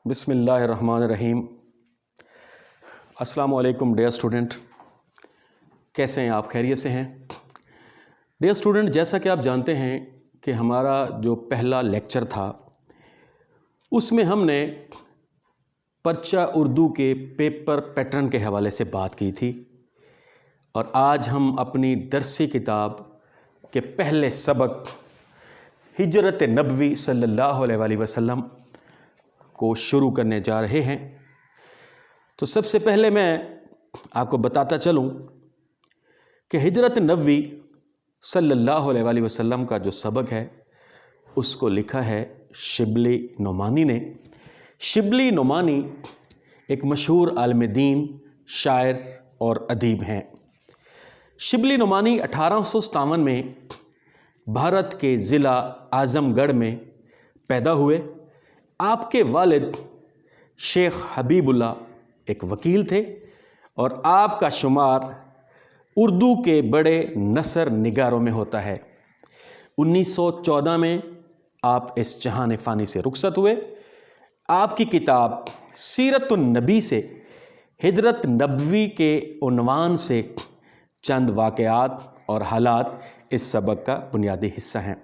بسم اللہ الرحمن الرحیم۔ السلام علیکم ڈیئر اسٹوڈنٹ، کیسے ہیں آپ؟ خیریت سے ہیں؟ ڈیئر اسٹوڈنٹ، جیسا کہ آپ جانتے ہیں کہ ہمارا جو پہلا لیکچر تھا اس میں ہم نے پرچہ اردو کے پیپر پیٹرن کے حوالے سے بات کی تھی، اور آج ہم اپنی درسی کتاب کے پہلے سبق ہجرت نبوی صلی اللہ علیہ وآلہ وسلم کو شروع کرنے جا رہے ہیں۔ تو سب سے پہلے میں آپ کو بتاتا چلوں کہ ہجرت نبوی صلی اللہ علیہ وآلہ وسلم کا جو سبق ہے اس کو لکھا ہے شبلی نعمانی نے۔ شبلی نعمانی ایک مشہور عالم دین، شاعر اور ادیب ہیں۔ شبلی نعمانی 1857 میں بھارت کے ضلع اعظم گڑھ میں پیدا ہوئے۔ آپ کے والد شیخ حبیب اللہ ایک وکیل تھے، اور آپ کا شمار اردو کے بڑے نثر نگاروں میں ہوتا ہے۔ 1914 میں آپ اس جہان فانی سے رخصت ہوئے۔ آپ کی کتاب سیرت النبی سے ہجرت نبوی کے عنوان سے چند واقعات اور حالات اس سبق کا بنیادی حصہ ہیں۔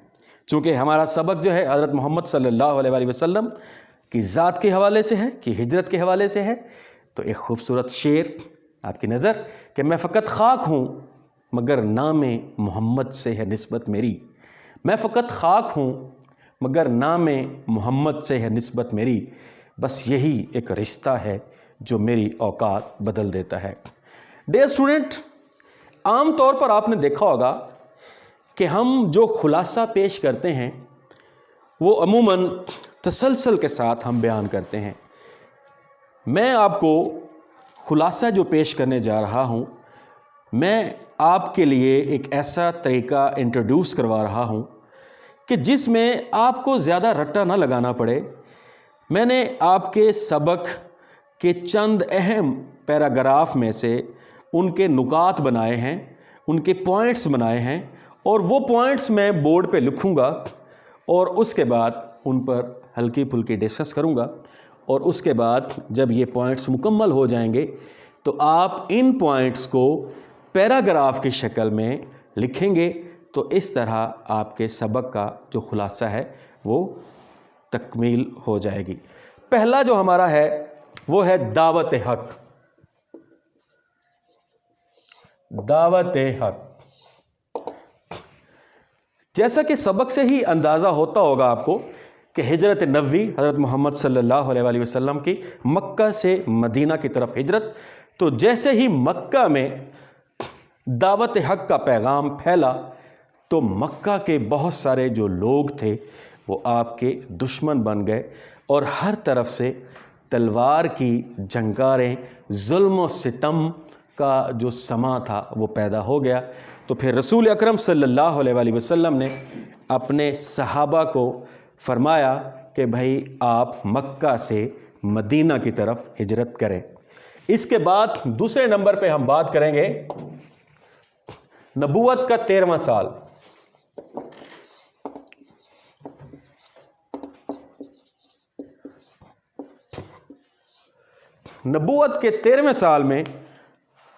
چونکہ ہمارا سبق جو ہے حضرت محمد صلی اللہ علیہ وآلہ وسلم کی ذات کے حوالے سے ہے، کہ ہجرت کے حوالے سے ہے، تو ایک خوبصورت شعر آپ کی نظر کہ میں فقط خاک ہوں مگر نام محمد سے ہے نسبت میری۔ میں فقط خاک ہوں مگر نام محمد سے ہے نسبت میری، بس یہی ایک رشتہ ہے جو میری اوقات بدل دیتا ہے۔ ڈیئر اسٹوڈنٹ، عام طور پر آپ نے دیکھا ہوگا کہ ہم جو خلاصہ پیش کرتے ہیں وہ عموماً تسلسل کے ساتھ ہم بیان کرتے ہیں۔ میں آپ کو خلاصہ جو پیش کرنے جا رہا ہوں، میں آپ کے لیے ایک ایسا طریقہ انٹروڈیوس کروا رہا ہوں کہ جس میں آپ کو زیادہ رٹا نہ لگانا پڑے۔ میں نے آپ کے سبق کے چند اہم پیراگراف میں سے ان کے نکات بنائے ہیں، ان کے پوائنٹس بنائے ہیں، اور وہ پوائنٹس میں بورڈ پہ لکھوں گا، اور اس کے بعد ان پر ہلکی پھلکی ڈسکس کروں گا، اور اس کے بعد جب یہ پوائنٹس مکمل ہو جائیں گے تو آپ ان پوائنٹس کو پیراگراف کی شکل میں لکھیں گے، تو اس طرح آپ کے سبق کا جو خلاصہ ہے وہ تکمیل ہو جائے گی۔ پہلا جو ہمارا ہے وہ ہے دعوت حق۔ دعوت حق، جیسا کہ سبق سے ہی اندازہ ہوتا ہوگا آپ کو کہ ہجرت نبوی حضرت محمد صلی اللہ علیہ وآلہ وسلم کی مکہ سے مدینہ کی طرف ہجرت، تو جیسے ہی مکہ میں دعوت حق کا پیغام پھیلا تو مکہ کے بہت سارے جو لوگ تھے وہ آپ کے دشمن بن گئے، اور ہر طرف سے تلوار کی جنگاریں، ظلم و ستم کا جو سماں تھا وہ پیدا ہو گیا۔ تو پھر رسول اکرم صلی اللہ علیہ وآلہ وسلم نے اپنے صحابہ کو فرمایا کہ بھائی آپ مکہ سے مدینہ کی طرف ہجرت کریں۔ اس کے بعد دوسرے نمبر پہ ہم بات کریں گے نبوت کا 13واں سال۔ نبوت کے 13ویں سال میں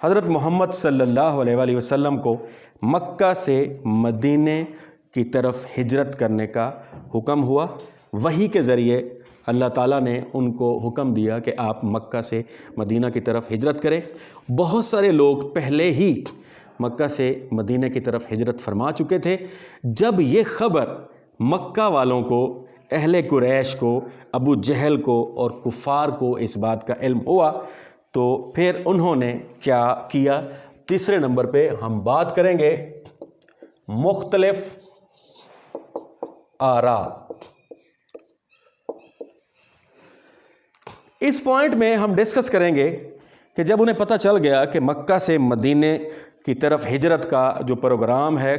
حضرت محمد صلی اللہ علیہ وآلہ وسلم کو مکہ سے مدینے کی طرف ہجرت کرنے کا حکم ہوا۔ وحی کے ذریعے اللہ تعالیٰ نے ان کو حکم دیا کہ آپ مکہ سے مدینہ کی طرف ہجرت کریں۔ بہت سارے لوگ پہلے ہی مکہ سے مدینہ کی طرف ہجرت فرما چکے تھے۔ جب یہ خبر مکہ والوں کو، اہل قریش کو، ابو جہل کو اور کفار کو اس بات کا علم ہوا تو پھر انہوں نے کیا کیا؟ تیسرے نمبر پہ ہم بات کریں گے مختلف آراء۔ اس پوائنٹ میں ہم ڈسکس کریں گے کہ جب انہیں پتہ چل گیا کہ مکہ سے مدینے کی طرف ہجرت کا جو پروگرام ہے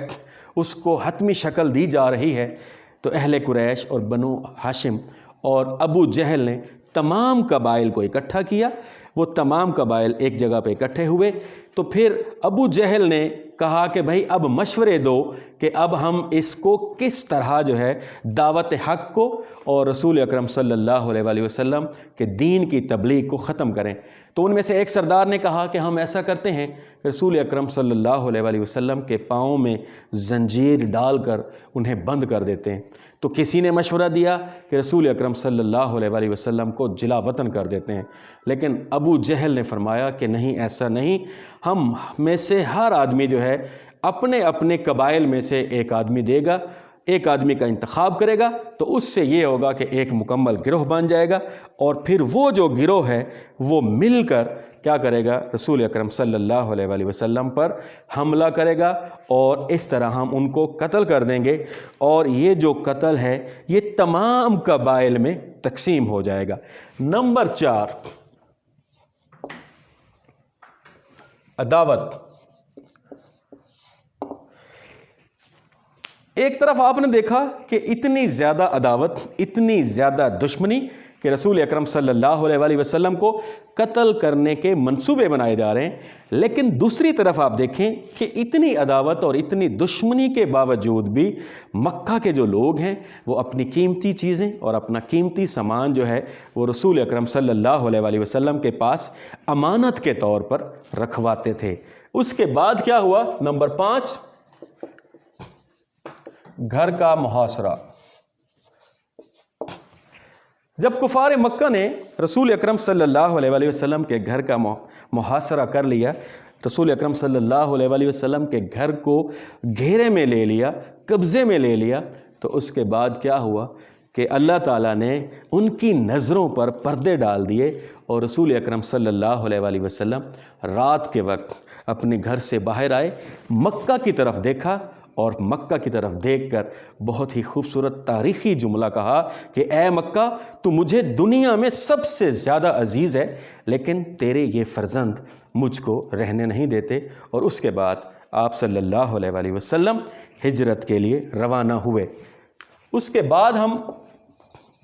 اس کو حتمی شکل دی جا رہی ہے، تو اہل قریش اور بنو ہاشم اور ابو جہل نے تمام قبائل کو اکٹھا کیا۔ وہ تمام قبائل ایک جگہ پہ اکٹھے ہوئے، تو پھر ابو جہل نے کہا کہ بھائی اب مشورے دو کہ اب ہم اس کو کس طرح جو ہے دعوت حق کو اور رسول اکرم صلی اللہ علیہ وآلہ وسلم کے دین کی تبلیغ کو ختم کریں۔ تو ان میں سے ایک سردار نے کہا کہ ہم ایسا کرتے ہیں کہ رسول اکرم صلی اللہ علیہ وآلہ وسلم کے پاؤں میں زنجیر ڈال کر انہیں بند کر دیتے ہیں۔ تو کسی نے مشورہ دیا کہ رسول اکرم صلی اللہ علیہ وآلہ وسلم کو جلا وطن کر دیتے ہیں، لیکن ابو جہل نے فرمایا کہ نہیں، ایسا نہیں، ہم میں سے ہر آدمی جو ہے اپنے اپنے قبائل میں سے ایک آدمی دے گا، ایک آدمی کا انتخاب کرے گا، تو اس سے یہ ہوگا کہ ایک مکمل گروہ بن جائے گا، اور پھر وہ جو گروہ ہے وہ مل کر کیا کرے گا، رسول اکرم صلی اللہ علیہ وآلہ وسلم پر حملہ کرے گا، اور اس طرح ہم ان کو قتل کر دیں گے، اور یہ جو قتل ہے یہ تمام قبائل میں تقسیم ہو جائے گا۔ نمبر 4، عداوت۔ ایک طرف آپ نے دیکھا کہ اتنی زیادہ عداوت، اتنی زیادہ دشمنی کہ رسول اکرم صلی اللہ علیہ وآلہ وسلم کو قتل کرنے کے منصوبے بنائے جا رہے ہیں، لیکن دوسری طرف آپ دیکھیں کہ اتنی عداوت اور اتنی دشمنی کے باوجود بھی مکہ کے جو لوگ ہیں وہ اپنی قیمتی چیزیں اور اپنا قیمتی سامان جو ہے وہ رسول اکرم صلی اللہ علیہ وآلہ وسلم کے پاس امانت کے طور پر رکھواتے تھے۔ اس کے بعد کیا ہوا؟ نمبر 5، گھر کا محاصرہ۔ جب کفار مکہ نے رسول اکرم صلی اللہ علیہ وآلہ وسلم کے گھر کا محاصرہ کر لیا، رسول اکرم صلی اللہ علیہ وآلہ وسلم کے گھر کو گھیرے میں لے لیا، قبضے میں لے لیا، تو اس کے بعد کیا ہوا کہ اللہ تعالیٰ نے ان کی نظروں پر پردے ڈال دیے، اور رسول اکرم صلی اللہ علیہ وآلہ وسلم رات کے وقت اپنے گھر سے باہر آئے، مکہ کی طرف دیکھا، اور مکہ کی طرف دیکھ کر بہت ہی خوبصورت تاریخی جملہ کہا کہ اے مکہ، تو مجھے دنیا میں سب سے زیادہ عزیز ہے، لیکن تیرے یہ فرزند مجھ کو رہنے نہیں دیتے۔ اور اس کے بعد آپ صلی اللہ علیہ وآلہ وسلم ہجرت کے لیے روانہ ہوئے۔ اس کے بعد ہم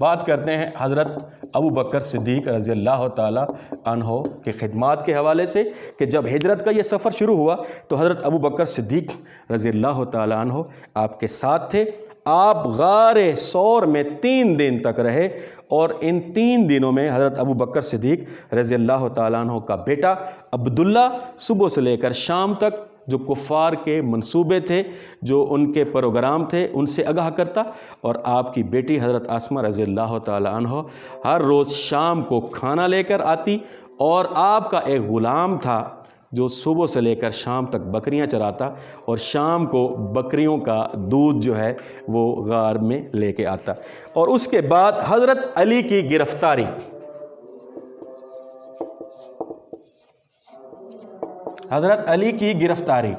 بات کرتے ہیں حضرت ابوبکر صدیق رضی اللہ تعالیٰ عنہ کے خدمات کے حوالے سے، کہ جب ہجرت کا یہ سفر شروع ہوا تو حضرت ابوبکر صدیق رضی اللہ تعالیٰ عنہ آپ کے ساتھ تھے۔ آپ غار ثور میں 3 دن تک رہے، اور ان 3 دنوں میں حضرت ابوبکر صدیق رضی اللہ تعالیٰ عنہ کا بیٹا عبداللہ صبح سے لے کر شام تک جو کفار کے منصوبے تھے، جو ان کے پروگرام تھے، ان سے آگاہ کرتا، اور آپ کی بیٹی حضرت آسمہ رضی اللہ تعالیٰ عنہ ہر روز شام کو کھانا لے کر آتی، اور آپ کا ایک غلام تھا جو صبح سے لے کر شام تک بکریاں چراتا، اور شام کو بکریوں کا دودھ جو ہے وہ غار میں لے کے آتا۔ اور اس کے بعد حضرت علی کی گرفتاری۔ حضرت علی کی گرفتاری۔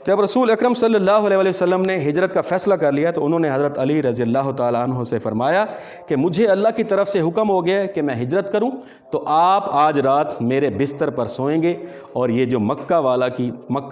جب رسول اکرم صلی اللہ علیہ وسلم نے ہجرت کا فیصلہ کر لیا تو انہوں نے حضرت علی رضی اللہ تعالیٰ عنہ سے فرمایا کہ مجھے اللہ کی طرف سے حکم ہو گیا ہے کہ میں ہجرت کروں، تو آپ آج رات میرے بستر پر سوئیں گے، اور یہ جو مکہ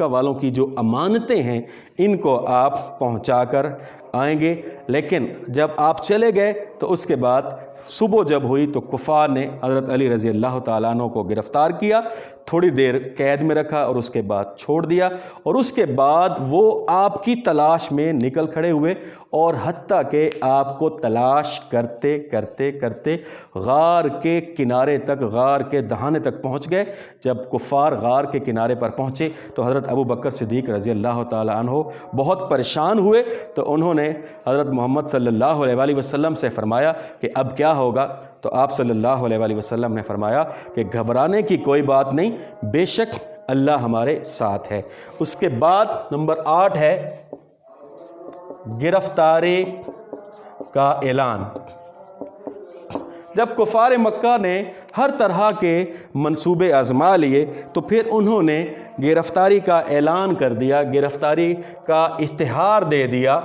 والوں کی جو امانتیں ہیں ان کو آپ پہنچا کر آئیں گے۔ لیکن جب آپ چلے گئے تو اس کے بعد صبح جب ہوئی تو کفار نے حضرت علی رضی اللہ تعالیٰ عنہ کو گرفتار کیا، تھوڑی دیر قید میں رکھا، اور اس کے بعد چھوڑ دیا، اور اس کے بعد وہ آپ کی تلاش میں نکل کھڑے ہوئے، اور حتیٰ کہ آپ کو تلاش کرتے کرتے کرتے غار کے کنارے تک، غار کے دہانے تک پہنچ گئے۔ جب کفار غار کے کنارے پر پہنچے تو حضرت ابوبکر صدیق رضی اللہ تعالیٰ عنہ بہت پریشان ہوئے، تو انہوں نے حضرت محمد صلی اللہ علیہ وآلہ وسلم سے فرمایا کہ اب کیا ہوگا؟ تو آپ صلی اللہ علیہ وآلہ وسلم نے فرمایا کہ گھبرانے کی کوئی بات نہیں، بے شک اللہ ہمارے ساتھ ہے۔ اس کے بعد نمبر 8 ہے گرفتاری کا اعلان۔ جب کفار مکہ نے ہر طرح کے منصوبے آزما لیے تو پھر انہوں نے گرفتاری کا اعلان کر دیا، گرفتاری کا اشتہار دے دیا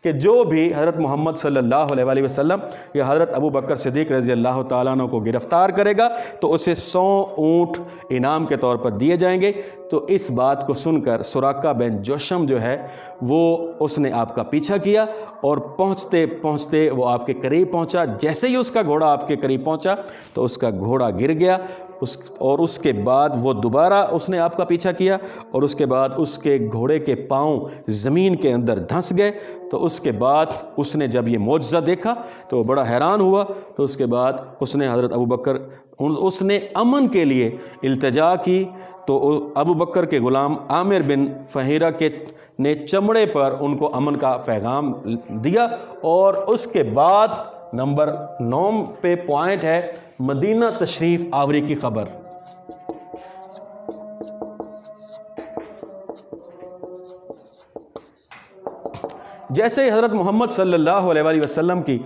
کہ جو بھی حضرت محمد صلی اللہ علیہ وآلہ وسلم یا حضرت ابوبکر صدیق رضی اللہ تعالیٰ عنہ کو گرفتار کرے گا تو اسے 100 اونٹ انعام کے طور پر دیے جائیں گے۔ تو اس بات کو سن کر سراقہ بن جوشم جو ہے اس نے آپ کا پیچھا کیا، اور پہنچتے پہنچتے وہ آپ کے قریب پہنچا۔ جیسے ہی اس کا گھوڑا آپ کے قریب پہنچا تو اس کا گھوڑا گر گیا، اور اس کے بعد وہ دوبارہ اس نے آپ کا پیچھا کیا اور اس کے بعد اس کے گھوڑے کے پاؤں زمین کے اندر دھنس گئے. تو اس کے بعد اس نے جب یہ معجزہ دیکھا تو وہ بڑا حیران ہوا. تو اس کے بعد اس نے حضرت ابوبکر اس نے امن کے لیے التجا کی. تو ابو بکر کے غلام عامر بن فہیرہ نے چمڑے پر ان کو امن کا پیغام دیا. اور اس کے بعد نمبر 9 پہ پوائنٹ ہے مدینہ تشریف آوری کی خبر. جیسے حضرت محمد صلی اللہ علیہ وآلہ وسلم کی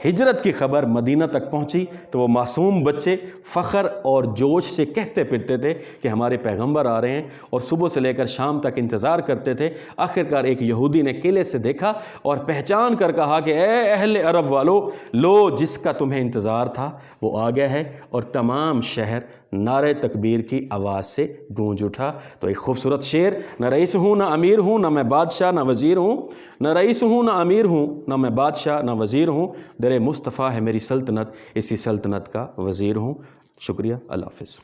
ہجرت کی خبر مدینہ تک پہنچی تو وہ معصوم بچے فخر اور جوش سے کہتے پھرتے تھے کہ ہمارے پیغمبر آ رہے ہیں، اور صبح سے لے کر شام تک انتظار کرتے تھے. آخرکار ایک یہودی نے قلعے سے دیکھا اور پہچان کر کہا کہ اے اہل عرب والو، لو جس کا تمہیں انتظار تھا وہ آ گیا ہے. اور تمام شہر نعرہ تکبیر کی آواز سے گونج اٹھا. تو ایک خوبصورت شعر، نہ رئیس ہوں نہ امیر ہوں، نہ میں بادشاہ نہ وزیر ہوں، نہ رئیس ہوں نہ امیر ہوں، نہ میں بادشاہ نہ وزیر ہوں، در مصطفیٰ ہے میری سلطنت، اسی سلطنت کا وزیر ہوں. شکریہ. اللہ حافظ.